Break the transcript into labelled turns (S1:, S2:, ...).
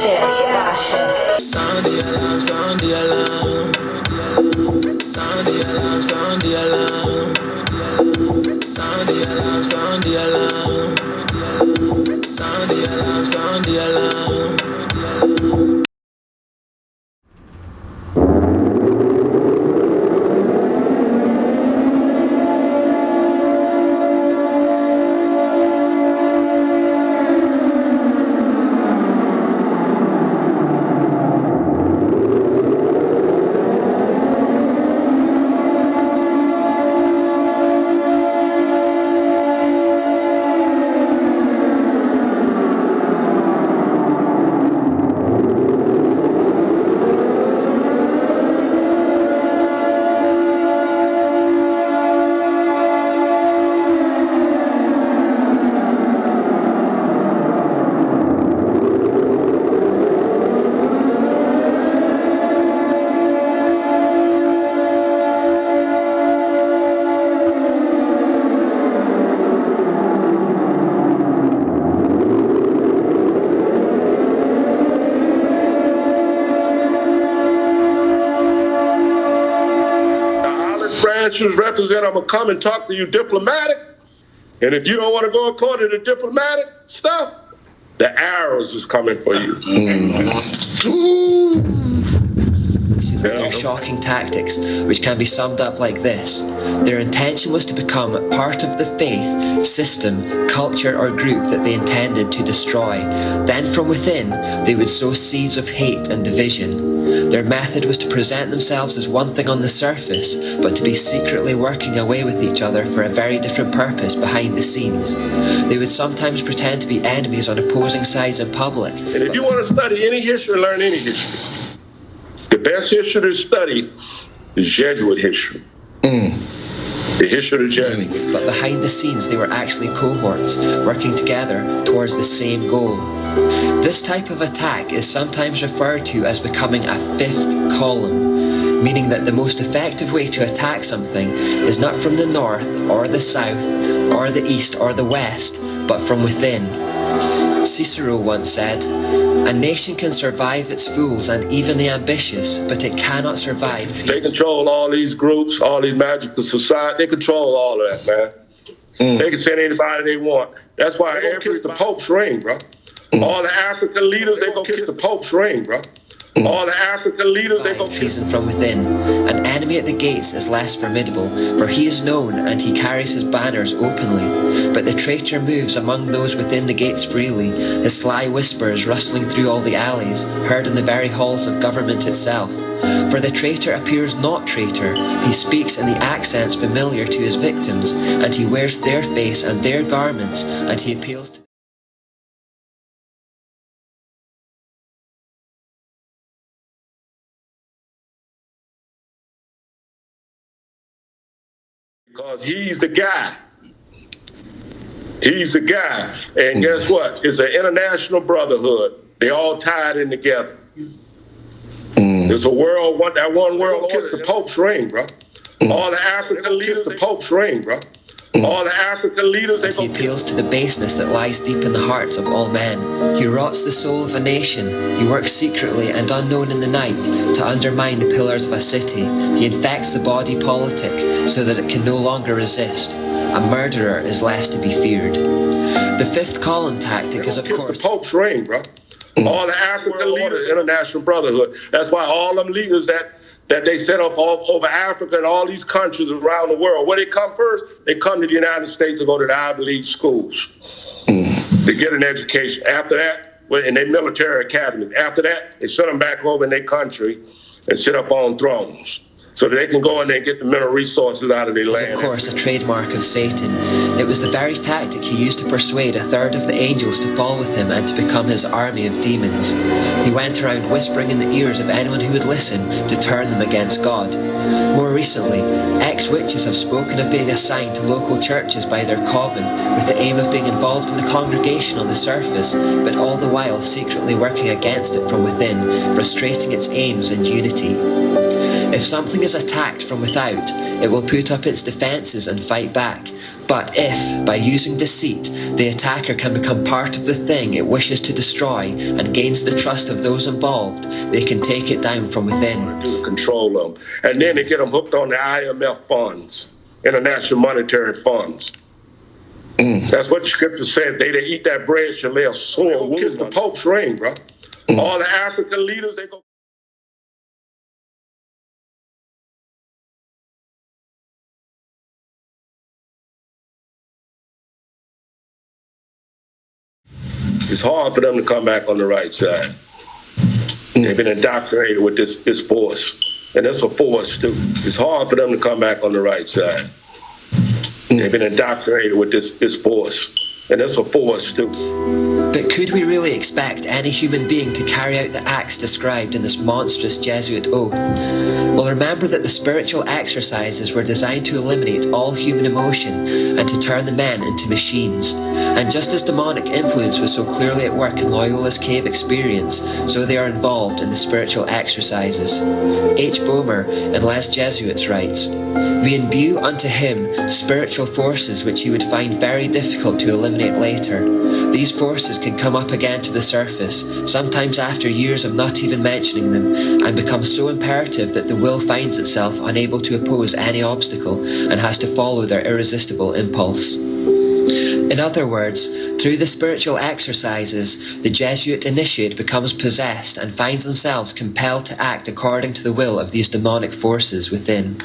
S1: Sound the alarm, sound the alarm. Sound the alarm, sound the alarm. Sound the alarm, sound the alarm. Sound the alarm, sound the alarm.
S2: Represent, I'm gonna come and talk to you diplomatic, and if you don't want to go according to diplomatic stuff, the arrows is coming for you.
S3: Their shocking tactics, which can be summed up like this. Their intention was to become part of the faith, system, culture or group that they intended to destroy. Then from within, they would sow seeds of hate and division. Their method was to present themselves as one thing on the surface, but to be secretly working away with each other for a very different purpose behind the scenes. They would sometimes pretend to be enemies on opposing sides in public.
S2: And if you want to study any history, learn any history, the best history to study is Jesuit history. The history of the Jesuits.
S3: But behind the scenes, they were actually cohorts, working together towards the same goal. This type of attack is sometimes referred to as becoming a fifth column, meaning that the most effective way to attack something is not from the north or the south or the east or the west, but from within. Cicero once said, "A nation can survive its fools and even the ambitious, but it cannot survive."
S2: They control all these groups, all these magical societies. They control all of that, man. They can send anybody they want. That's why they go kiss the Pope's ring, bro. All the African leaders, they go kiss the Pope's ring, bro. All the African leaders, they go
S3: treason from within. An enemy at the gates is less formidable, for he is known and he carries his banners openly. But the traitor moves among those within the gates freely, his sly whispers rustling through all the alleys, heard in the very halls of government itself. For the traitor appears not traitor, he speaks in the accents familiar to his victims, and he wears their face and their garments, and he appeals to
S2: because he's the guy. He's the guy. And guess what? It's an international brotherhood. They all tied in together. It's a world, that one world kiss the Pope's ring, bro. All the African leaders, the Pope's ring, bro. All the African leaders, they
S3: he appeals to the baseness that lies deep in the hearts of all men. He rots the soul of a nation. He works secretly and unknown in the night to undermine the pillars of a city. He infects the body politic so that it can no longer resist. A murderer is less to be feared. The fifth column tactic is, of course,
S2: the Pope's ring, bro. All the African leaders, international brotherhood. That's why all them leaders that they set up all over Africa and all these countries around the world, where they come first, they come to the United States to go to the Ivy League schools to get an education. After that, in their military academies. After that, they send them back over in their country and sit up on thrones, so that they can go in there and get the mineral resources out of their land.
S3: Of course, a trademark of Satan. It was the very tactic he used to persuade a third of the angels to fall with him and to become his army of demons. He went around whispering in the ears of anyone who would listen to turn them against God. More recently, ex-witches have spoken of being assigned to local churches by their coven with the aim of being involved in the congregation on the surface, but all the while secretly working against it from within, frustrating its aims and unity. If something is attacked from without, it will put up its defenses and fight back. But if, by using deceit, the attacker can become part of the thing it wishes to destroy and gains the trust of those involved, they can take it down from within.
S2: To control them. And then they get them hooked on the IMF funds, International Monetary Funds. That's what the scripture said. They that eat that bread shall lay a sore wound. Kiss the Pope's ring, bro. All the African leaders, they go. It's hard for them to come back on the right side. They've been indoctrinated with this force. And it's a force, too. It's hard for them to come back on the right side. They've been indoctrinated with this force. And it's a force, too.
S3: But could we really expect any human being to carry out the acts described in this monstrous Jesuit oath? Well, remember that the spiritual exercises were designed to eliminate all human emotion and to turn the men into machines. And just as demonic influence was so clearly at work in Loyola's cave experience, so they are involved in the spiritual exercises. H. Boehmer in Les Jesuits writes, "We imbue unto him spiritual forces which he would find very difficult to eliminate later. These forces can come up again to the surface, sometimes after years of not even mentioning them, and become so imperative that the will finds itself unable to oppose any obstacle and has to follow their irresistible impulse." In other words, through the spiritual exercises, the Jesuit initiate becomes possessed and finds themselves compelled to act according to the will of these demonic forces within.